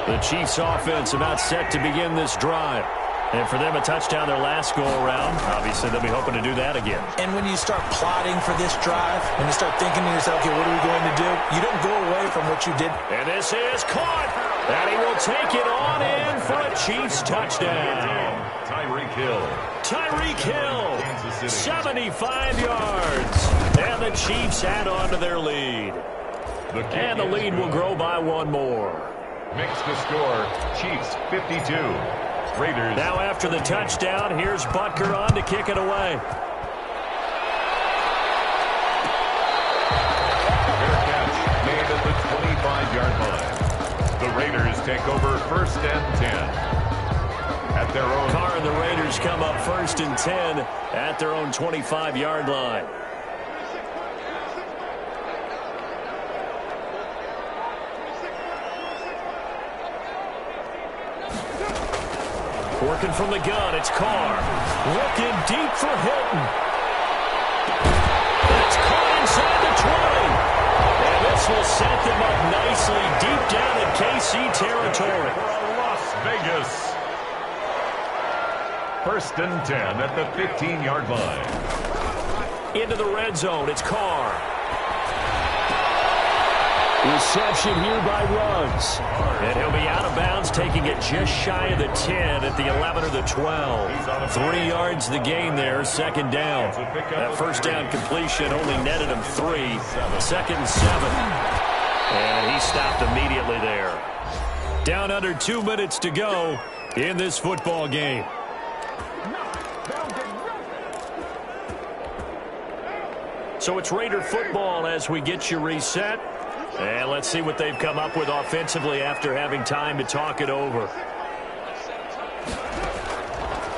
The Chiefs offense about set to begin this drive. And for them, a touchdown their last go-around. Obviously, they'll be hoping to do that again. And when you start plotting for this drive, when you start thinking to yourself, okay, what are we going to do? You don't go away from what you did. And this is caught. And he will take it on in for a Chiefs touchdown. Tyreek Hill. Tyreek Hill, 75 yards. And the Chiefs add on to their lead. And the lead will grow by one more. Makes the score, Chiefs 52. Raiders. Now after the touchdown, here's Butker on to kick it away. Fair catch made at the 25-yard line. The Raiders take over 1st and 10 at their own. Carr and the Raiders come up 1st and 10 at their own 25-yard line. Working from the gun, it's Carr. Looking deep for Hilton. That's Carr inside the 20. And this will set them up nicely deep down in KC territory. Las Vegas. 1st and 10 at the 15-yard line. Into the red zone, it's Carr. Reception here by Ruggs. And he'll be out of bounds, taking it just shy of the 10 at the 11 or the 12. 3 yards the gain there, 2nd down. That 1st down completion only netted him 3. 2nd and 7. And he stopped immediately there. Down under 2 minutes to go in this football game. So it's Raider football as we get you reset. And let's see what they've come up with offensively after having time to talk it over.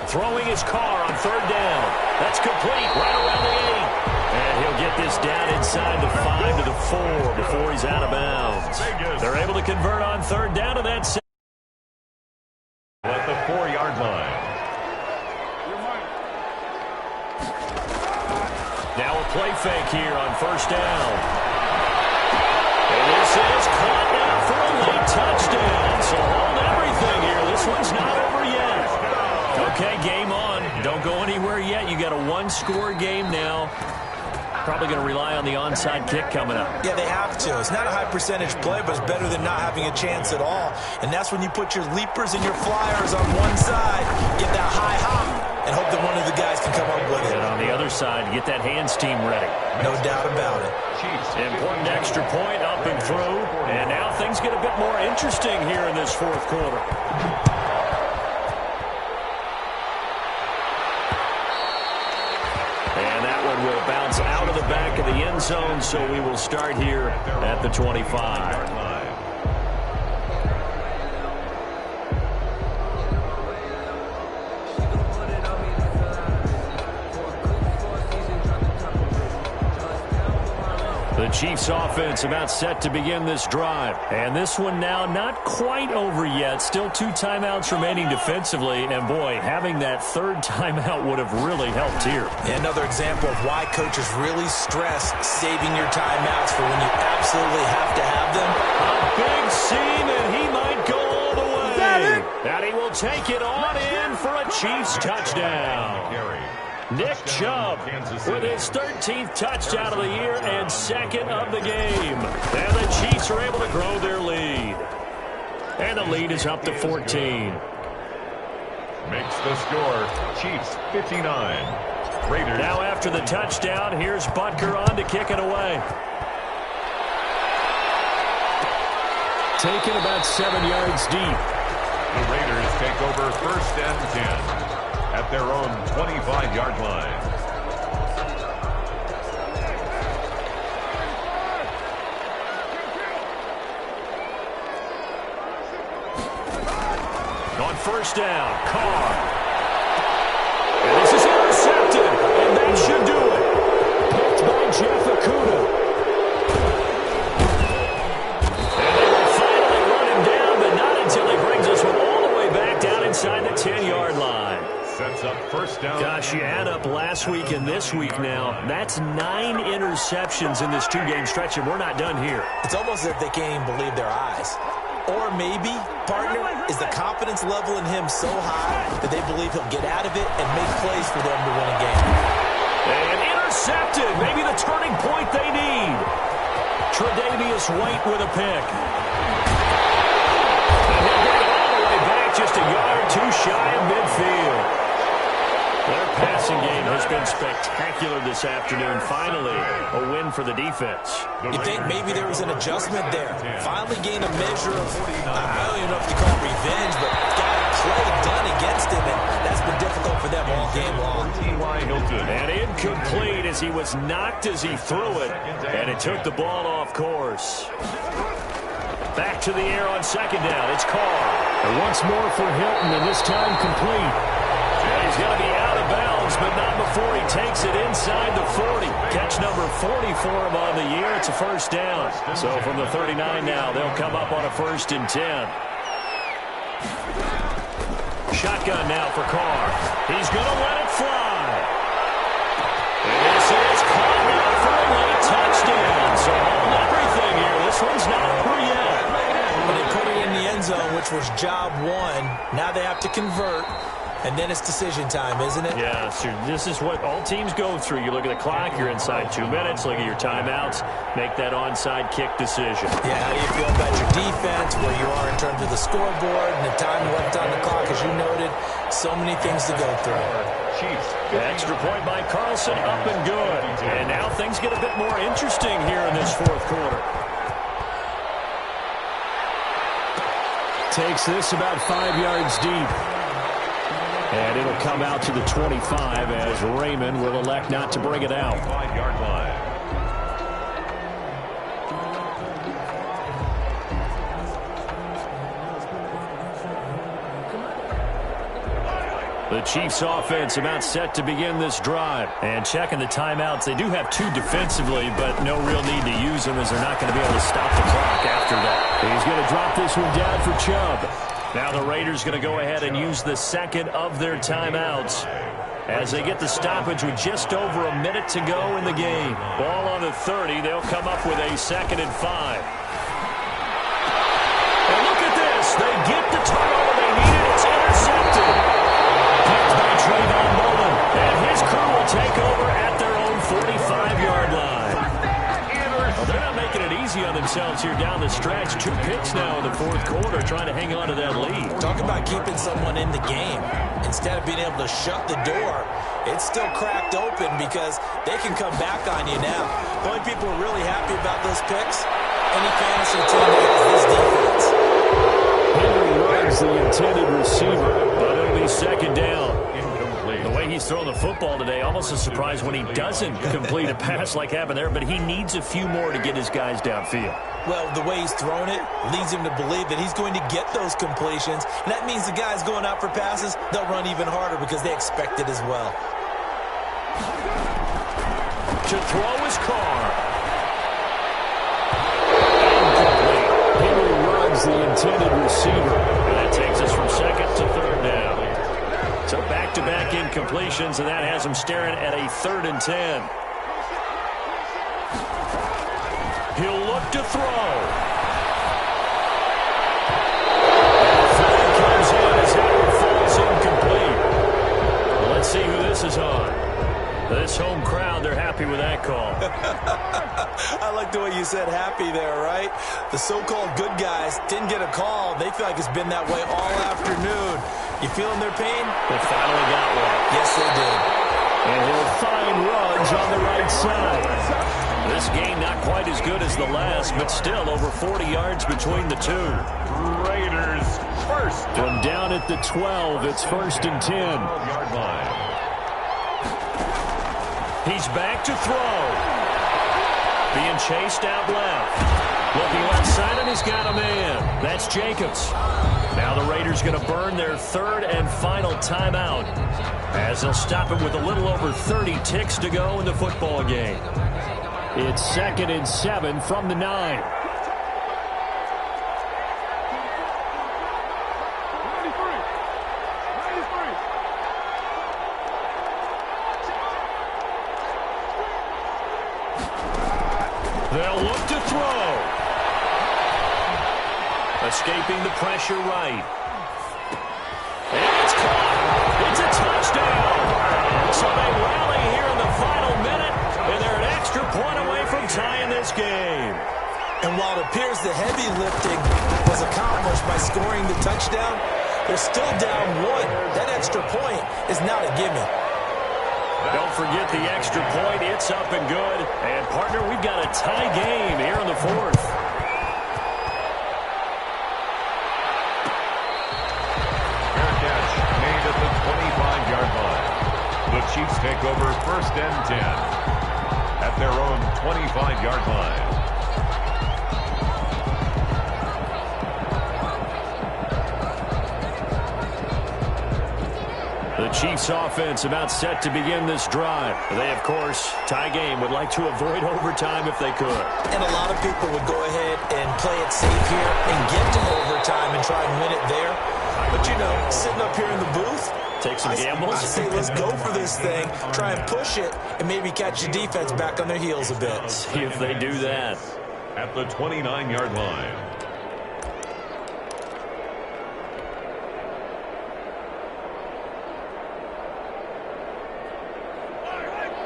Throwing his Carr on 3rd down. That's complete right around the 8. And he'll get this down inside the 5 to the 4 before he's out of bounds. They're able to convert on 3rd down to that. At the 4-yard line. Now a play fake here on 1st down. And this is caught now for a late touchdown. So hold everything here. This one's not over yet. Okay, game on. Don't go anywhere yet. You got a 1-score game now. Probably going to rely on the onside kick coming up. Yeah, they have to. It's not a high percentage play, but it's better than not having a chance at all. And that's when you put your leapers and your flyers on one side, get that high hop, and hope that one of the guys can come up with it. And on the other side, get that hands team ready. No doubt about it. Important extra point up and through. And now things get a bit more interesting here in this 4th quarter. And that one will bounce out of the back of the end zone, so we will start here at the 25. The The Chiefs offense about set to begin this drive. And this one now not quite over yet. Still 2 timeouts remaining defensively. And, boy, having that third timeout would have really helped here. Another example of why coaches really stress saving your timeouts for when you absolutely have to have them. A big seam, and he might go all the way. Is that it? And he will take it on in for a Chiefs touchdown. Nick Chubb with his 13th touchdown of the year and 2nd of the game. And the Chiefs are able to grow their lead. And the lead is up to 14. Makes the score Chiefs 59. Raiders. Now after the touchdown, here's Butker on to kick it away. Taken about 7 yards deep. The Raiders take over 1st and 10. At their own 25-yard line. On 1st down, Carr. And this is intercepted, and that should do it. Picked by Jeff Okudah. And they will finally run him down, but not until he brings this one all the way back down inside the 10-yard line. Sets up 1st down. Gosh, you add up last week and this week now. That's 9 interceptions in this 2-game stretch, and we're not done here. It's almost as if they can't even believe their eyes. Or maybe, partner, is the confidence level in him so high that they believe he'll get out of it and make plays for them to win a game. And intercepted. Maybe the turning point they need. Tre'Davious White with a pick. And he'll bring it all the way back just a yard or 2 shy of midfield. Their passing game has been spectacular this afternoon. Finally, a win for the defense. You think maybe there was an adjustment there. Finally gained a measure of, I don't even know if you call it revenge, but got a play done against him, and that's been difficult for them all game long. And incomplete as he was knocked as he threw it, and it took the ball off course. Back to the air on 2nd down. It's Carr. And once more for Hilton, and this time complete. He's going to be out of bounds, but not before he takes it inside the 40. Catch number 40 for him on the year. It's a 1st down. So from the 39 now, they'll come up on a 1st and 10. Shotgun now for Carr. He's going to let it fly. And this is caught now for a late touchdown. So hold everything here. This one's not over yet. When they put it in the end zone, which was job 1, now they have to convert. And then it's decision time, isn't it? Yeah, so this is what all teams go through. You look at the clock, you're inside 2 minutes, look at your timeouts, make that onside kick decision. Yeah, how do you feel about your defense, where you are in terms of the scoreboard, and the time left on the clock, as you noted, so many things to go through. Chiefs. Extra point by Carlson, up and good. And now things get a bit more interesting here in this 4th quarter. Takes this about 5 yards deep. And it'll come out to the 25 as Raymond will elect not to bring it out. 5-yard line. The Chiefs offense about set to begin this drive. And checking the timeouts, they do have 2 defensively, but no real need to use them as they're not going to be able to stop the clock after that. He's going to drop this one down for Chubb. Now the Raiders going to go ahead and use the 2nd of their timeouts as they get the stoppage with just over a minute to go in the game. Ball on the 30. They'll come up with a 2nd and 5. And look at this. They get the turnover they needed. It's intercepted. Picked by Trayvon Mullen. And his crew will take over at their own 45-yard line. Well, they're not making it easy on themselves here down the stretch. 2 picks now in the 4th quarter trying to hang on to that lead. Talk about keeping someone in the game. Instead of being able to shut the door, it's still cracked open because they can come back on you now. The only people who are really happy about those picks, any fantasy team that has this defense. Henry runs the intended receiver, but it'll be 2nd down. The way he's throwing the football today, almost a surprise when he doesn't complete a pass like happened there, but he needs a few more to get his guys downfield. Well, the way he's thrown it leads him to believe that he's going to get those completions. And that means the guys going out for passes, they'll run even harder because they expect it as well. To throw is Carr. is the intended receiver. And that takes us from second to third down. So back-to-back incompletions, and that has him staring at a 3rd and 10. He'll look to throw. And the flag comes in as Howard falls incomplete. Well, let's see who this is on. This home crowd, they're happy with that call. I like the way you said happy there, right? The so-called good guys didn't get a call. They feel like it's been that way all afternoon. You feeling their pain? They finally got one. Yes, they did. And he'll find Ruggs on the right side. This game not quite as good as the last, but still over 40 yards between the two. Raiders first. From down at the 12, it's 1st and 10. Yard line. He's back to throw. Being chased out left. Looking left side, and he's got a man. That's Jacobs. Now the Raiders going to burn their 3rd and final timeout, as they'll stop it with a little over 30 ticks to go in the football game. It's 2nd and 7 from the 9. They'll look to throw. Escaping the pressure right. And it's caught. It's a touchdown. So they rally here in the final minute, and they're an extra point away from tying this game. And while it appears the heavy lifting was accomplished by scoring the touchdown, they're still down 1. That extra point is not a gimme. Don't forget the extra point. It's up and good. And, partner, we've got a tie game here in the 4th. Fair catch made at the 25-yard line. The Chiefs take over 1st and 10 at their own 25-yard line. The Chiefs offense about set to begin this drive. They, of course, tie game, would like to avoid overtime if they could. And a lot of people would go ahead and play it safe here and get to overtime and try and win it there. But, you know, sitting up here in the booth, take some gambles. I say let's go for this thing, try and push it, and maybe catch the defense back on their heels a bit. See if they do that. At the 29-yard line.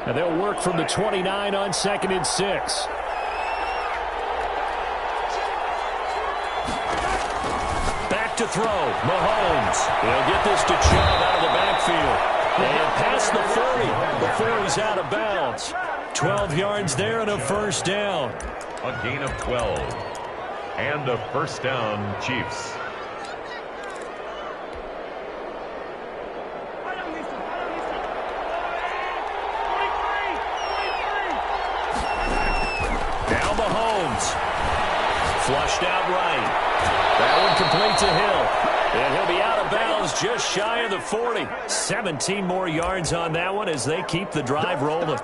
And they'll work from the 29 on 2nd and 6. Back to throw. Mahomes. He'll get this to Chubb out of the backfield. And past the 40 before he's out of bounds. 12 yards there and a 1st down. A gain of 12. And a 1st down, Chiefs. Flushed out right. That one complete to Hill. And he'll be out of bounds just shy of the 40. 17 more yards on that one as they keep the drive rolling.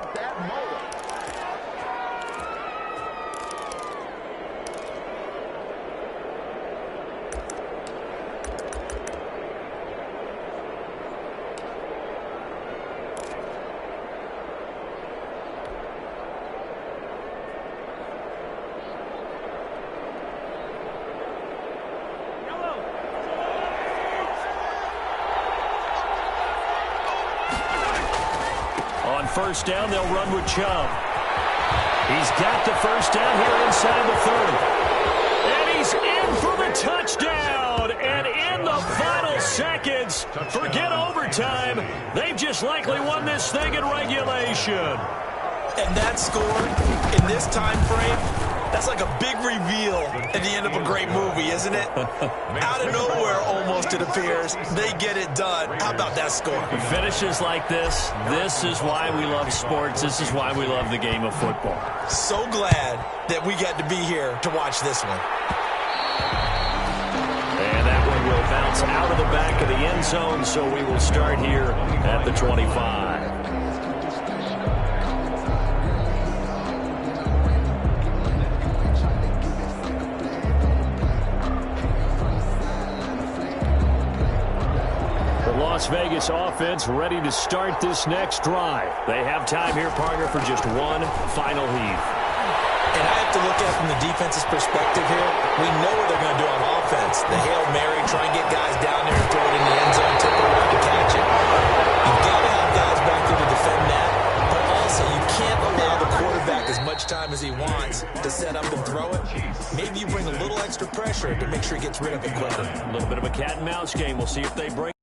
First down, they'll run with Chubb. He's got the 1st down here inside the 30. And he's in for the touchdown. And in the final seconds, forget overtime. They've just likely won this thing in regulation. And that score in this time frame, that's like a big reveal at the end of a great movie, isn't it? Out of nowhere, almost, it appears, they get it done. How about that score? Finishes like this is why we love sports. This is why we love the game of football. So glad that we got to be here to watch this one. And that one will bounce out of the back of the end zone, so we will start here at the 25. Las Vegas offense ready to start this next drive. They have time here, partner, for just one final heave. And I have to look at it from the defense's perspective here. We know what they're going to do on offense. The Hail Mary, try and get guys down there and throw it in the end zone, tip it around and catch it. You've got to have guys back there to defend that. But also, you can't allow the quarterback as much time as he wants to set up and throw it. Maybe you bring a little extra pressure to make sure he gets rid of it quicker. A little bit of a cat and mouse game. We'll see if they break.